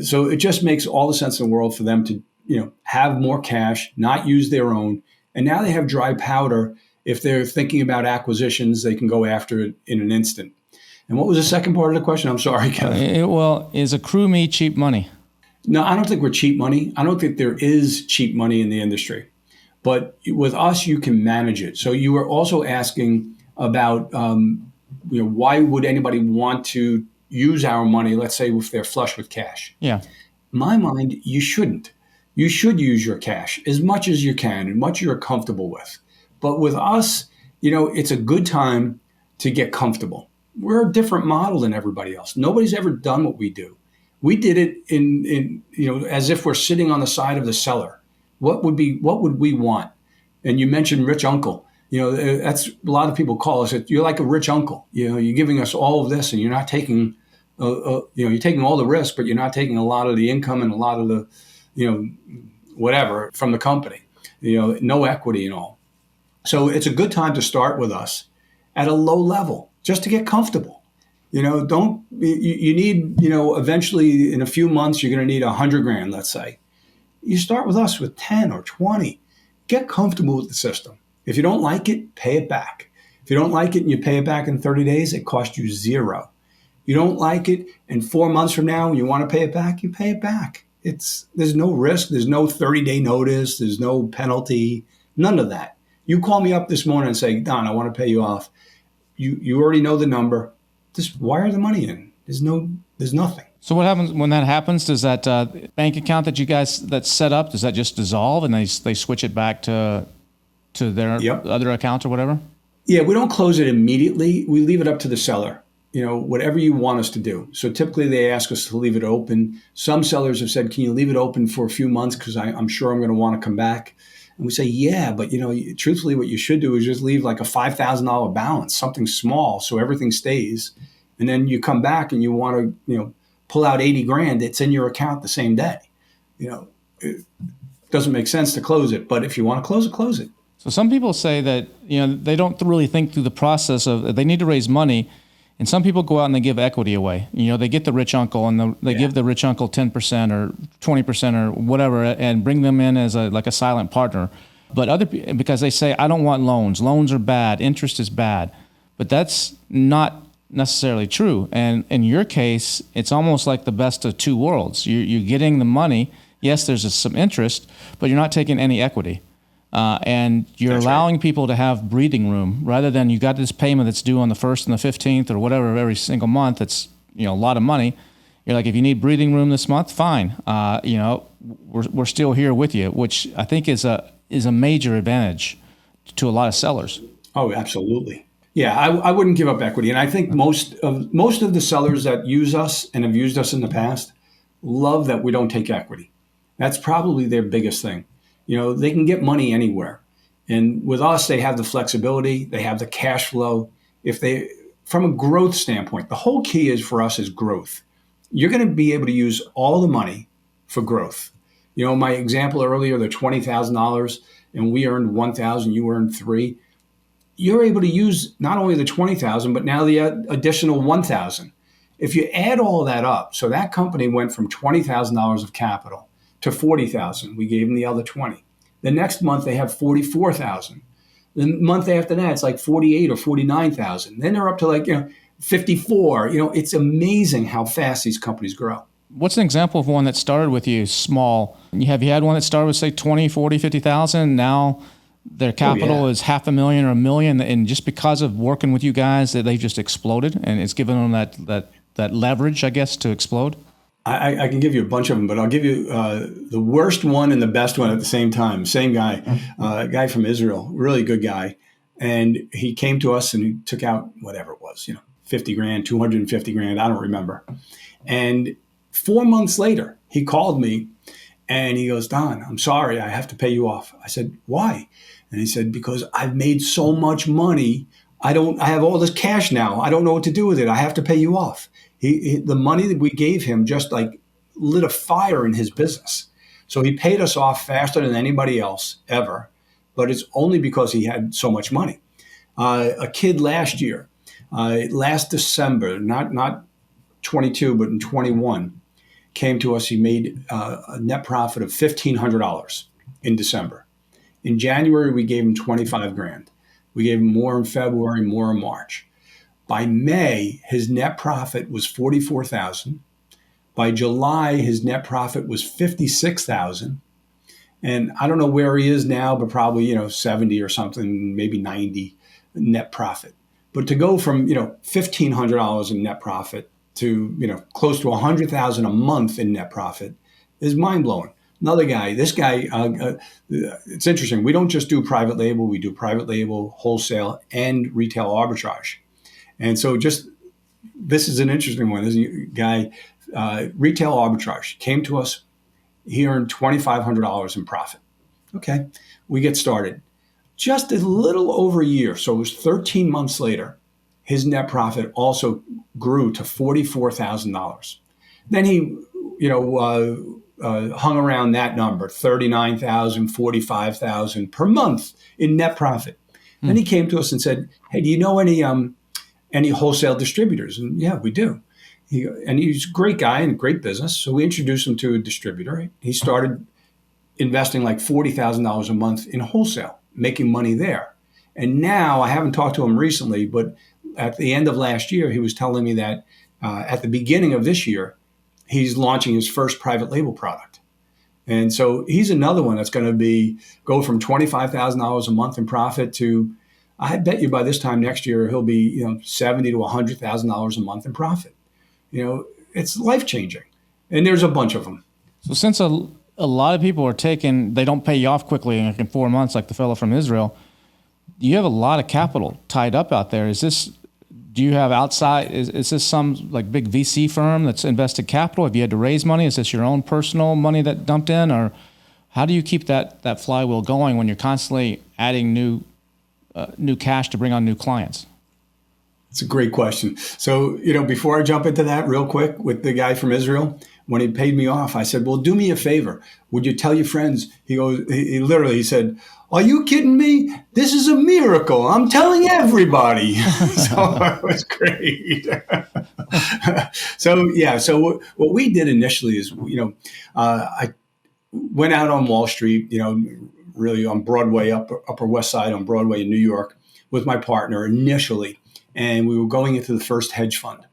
So it just makes all the sense in the world for them to, have more cash, not use their own. And now they have dry powder. If they're thinking about acquisitions, they can go after it in an instant. And what was the second part of the question? I'm sorry, Kevin. Is AccrueMe cheap money? No, I don't think we're cheap money. I don't think there is cheap money in the industry. But with us, you can manage it. So you were also asking about, why would anybody want to use our money, let's say if they're flush with cash? Yeah. My mind, you shouldn't. You should use your cash as much as you can and much you're comfortable with. But with us, it's a good time to get comfortable. we're a different model than everybody else. Nobody's ever done what we do. We did it in as if we're sitting on the side of the seller. What would we want? And you mentioned rich uncle. That's a lot of people call us. You're like a rich uncle. You're giving us all of this, and you're not taking, you're taking all the risk, but you're not taking a lot of the income and a lot of the, whatever from the company. No equity and all. So it's a good time to start with us at a low level, just to get comfortable. You need, eventually in a few months, you're going to need $100,000, let's say. You start with us with 10 or 20. Get comfortable with the system. If you don't like it, pay it back. If you don't like it and you pay it back in 30 days, it costs you $0. You don't like it, and 4 months from now, when you want to pay it back, you pay it back. There's no risk. There's no 30-day notice. There's no penalty. None of that. You call me up this morning and say, Don, I want to pay you off. You already know the number. Just wire the money in. There's nothing. So what happens when that happens? Does that bank account that you guys that's set up, does that just dissolve and they switch it back to their other account or whatever? Yeah, we don't close it immediately. We leave it up to the seller. Whatever you want us to do. So typically they ask us to leave it open. Some sellers have said, can you leave it open for a few months because I'm sure I'm going to want to come back? And we say, yeah, but truthfully, what you should do is just leave like a $5,000 balance, something small, so everything stays. And then you come back and you want to, pull out $80,000. It's in your account the same day. It doesn't make sense to close it, but if you want to close it, close it. So some people say that they don't really think through the process of they need to raise money, and some people go out and they give equity away. They get the rich uncle and they give the rich uncle 10% or 20% or whatever, and bring them in as a silent partner. But because they say I don't want loans. Loans are bad. Interest is bad. But that's not necessarily true. And in your case, it's almost like the best of two worlds. You're getting the money. Yes, there's some interest, but you're not taking any equity. And you're allowing people to have breathing room rather than you got this payment that's due on the 1st and the 15th or whatever every single month. That's, a lot of money. You're like, if you need breathing room this month, fine. We're still here with you, which I think is a major advantage to a lot of sellers. Oh, absolutely. Yeah, I wouldn't give up equity. And I think most of the sellers that use us and have used us in the past love that we don't take equity. That's probably their biggest thing. They can get money anywhere. And with us, they have the flexibility, they have the cash flow. From a growth standpoint, the whole key for us is growth. You're going to be able to use all the money for growth. My example earlier, the $20,000 and we earned $1,000, you earned $3,000. You're able to use not only the $20,000, but now the additional $1,000. If you add all that up, so that company went from $20,000 of capital to $40,000. We gave them the other $20,000. The next month they have $44,000. The month after that, it's like $48,000 or $49,000. Then they're up to $54,000. It's amazing how fast these companies grow. What's an example of one that started with you small? Have you had one that started with say 20, 40, 50,000? Now their capital is $500,000 or $1 million, and just because of working with you guys, that they've just exploded, and it's given them that leverage, I guess, to explode. I can give you a bunch of them, but I'll give you the worst one and the best one at the same time. Same guy, a guy from Israel, really good guy. And he came to us and he took out whatever it was, $50,000, $250,000, I don't remember. And 4 months later, he called me and he goes, Don, I'm sorry, I have to pay you off. I said, why? And he said, because I've made so much money. I have all this cash now. I don't know what to do with it. I have to pay you off. The money that we gave him just lit a fire in his business. So he paid us off faster than anybody else ever, but it's only because he had so much money. A kid last year, last December, not 22, but in 21, came to us. He made a net profit of $1,500 in December. In January, we gave him $25,000. We gave him more in February, more in March. By May, his net profit was $44,000. By July, his net profit was $56,000. And I don't know where he is now, but probably, 70 or something, maybe 90 net profit. But to go from, $1,500 in net profit to, close to $100,000 a month in net profit is mind-blowing. Another guy, this guy, it's interesting. We don't just do private label. We do private label, wholesale, and retail arbitrage. And so just this is an interesting one. This guy, retail arbitrage, came to us. He earned $2,500 in profit. Okay, we get started. Just a little over a year, so it was 13 months later, his net profit also grew to $44,000. Then he, hung around that number, $39,000, $45,000 per month in net profit. Then he came to us and said, "Hey, do you know any wholesale distributors?" And yeah, we do. And he's a great guy and great business. So we introduced him to a distributor. He started investing like $40,000 a month in wholesale, making money there. And now, I haven't talked to him recently, but at the end of last year, he was telling me that at the beginning of this year, he's launching his first private label product. And so he's another one that's going to go from $25,000 a month in profit to, I bet you by this time next year, he'll be $70,000 to $100,000 a month in profit. It's life-changing. And there's a bunch of them. So since a lot of people they don't pay you off quickly in 4 months, like the fellow from Israel, you have a lot of capital tied up out there. Do you have outside, is this some like big VC firm that's invested capital? Have you had to raise money? Is this your own personal money that dumped in? Or how do you keep that flywheel going when you're constantly adding new cash to bring on new clients? It's a great question. So, before I jump into that real quick with the guy from Israel, when he paid me off, I said, "Well, do me a favor. Would you tell your friends?" He said, "Are you kidding me? This is a miracle. I'm telling everybody." So it was great. So what we did initially is, I went out on Wall Street, really on Broadway, Upper West Side on Broadway in New York with my partner initially. And we were going into the first hedge fund.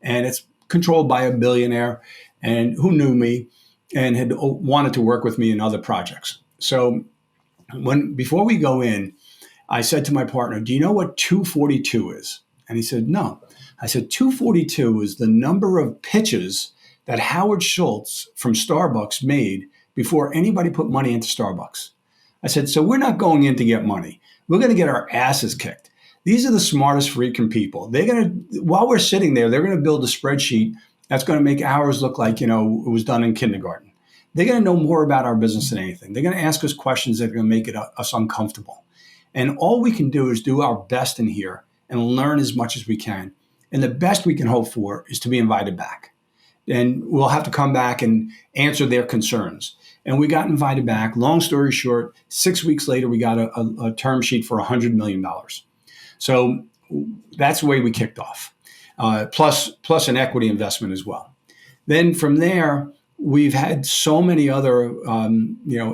And it's controlled by a billionaire and who knew me and had wanted to work with me in other projects. So before we go in, I said to my partner, "Do you know what 242 is?" And he said, "No." I said, 242 is the number of pitches that Howard Schultz from Starbucks made before anybody put money into Starbucks. I said, so we're not going in to get money. We're going to get our asses kicked. These are the smartest freaking people. They're going to, while we're sitting there, they're going to build a spreadsheet that's going to make ours look like, it was done in kindergarten. They're going to know more about our business than anything. They're going to ask us questions that are going to make us uncomfortable. And all we can do is do our best in here and learn as much as we can. And the best we can hope for is to be invited back. And we'll have to come back and answer their concerns. And we got invited back. Long story short, 6 weeks later, we got a term sheet for $100 million. So that's the way we kicked off, plus an equity investment as well. Then from there, we've had so many other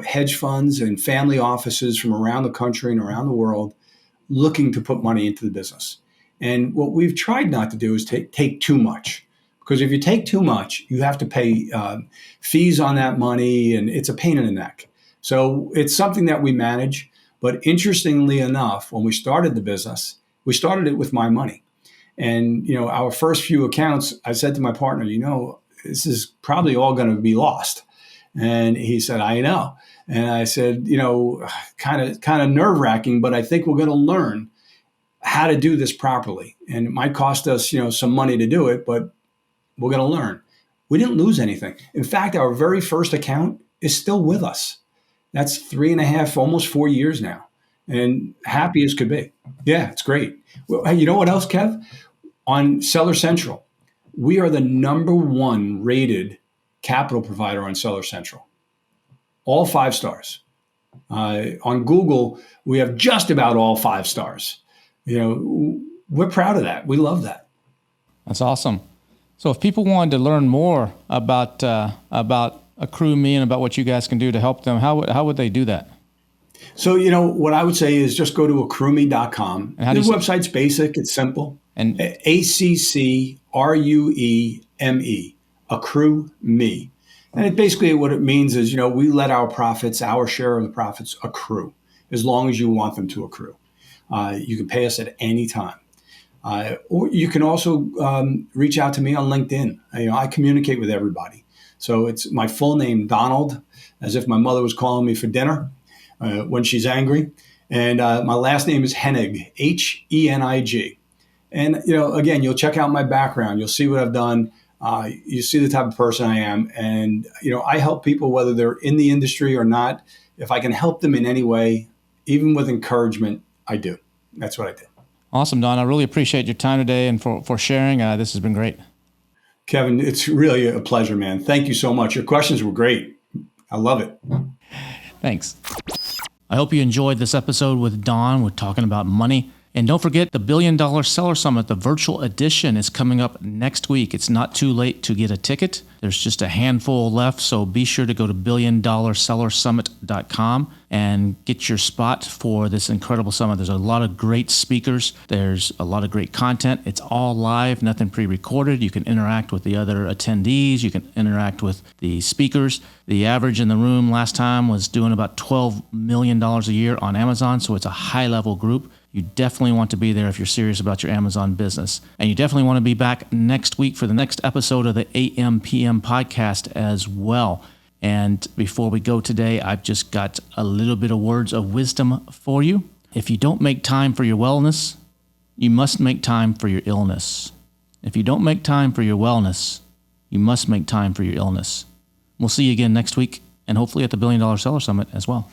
hedge funds and family offices from around the country and around the world looking to put money into the business. And what we've tried not to do is take too much. Because if you take too much, you have to pay fees on that money, and it's a pain in the neck. So it's something that we manage. But interestingly enough, when we started the business, we started it with my money. And, our first few accounts, I said to my partner, this is probably all going to be lost. And he said, I know. And I said, kind of nerve wracking, but I think we're going to learn how to do this properly. And it might cost us, some money to do it, but we're going to learn. We didn't lose anything. In fact, our very first account is still with us. That's 3.5, almost 4 years now, and happy as could be. Yeah, it's great. Well, hey, you know what else, Kev? On Seller Central, we are the #1 rated capital provider on Seller Central. All 5 stars. On Google, we have just about all 5 stars. We're proud of that. We love that. That's awesome. So if people wanted to learn more about AccrueMe and about what you guys can do to help them, how would they do that? So, what I would say is just go to AccrueMe.com. The website's basic. It's simple. And AccrueMe, AccrueMe. And basically what it means is, we let our profits, our share of the profits accrue as long as you want them to accrue. You can pay us at any time. Or you can also reach out to me on LinkedIn. I communicate with everybody. So it's my full name, Donald, as if my mother was calling me for dinner when she's angry. And my last name is Henig, Henig. And, again, you'll check out my background. You'll see what I've done. You see the type of person I am. And, I help people whether they're in the industry or not. If I can help them in any way, even with encouragement, I do. That's what I do. Awesome, Don. I really appreciate your time today and for sharing. This has been great. Kevin, it's really a pleasure, man. Thank you so much. Your questions were great. I love it. Thanks. I hope you enjoyed this episode with Don. We're talking about money. And don't forget, the $1 Billion Seller Summit, the virtual edition, is coming up next week. It's not too late to get a ticket. There's just a handful left, so be sure to go to $1BillionSellerSummit.com and get your spot for this incredible summit. There's a lot of great speakers. There's a lot of great content. It's all live, nothing pre-recorded. You can interact with the other attendees. You can interact with the speakers. The average in the room last time was doing about $12 million a year on Amazon, so it's a high-level group. You definitely want to be there if you're serious about your Amazon business. And you definitely want to be back next week for the next episode of the AM PM podcast as well. And before we go today, I've just got a little bit of words of wisdom for you. If you don't make time for your wellness, you must make time for your illness. If you don't make time for your wellness, you must make time for your illness. We'll see you again next week, and hopefully at the $1 Billion Seller Summit as well.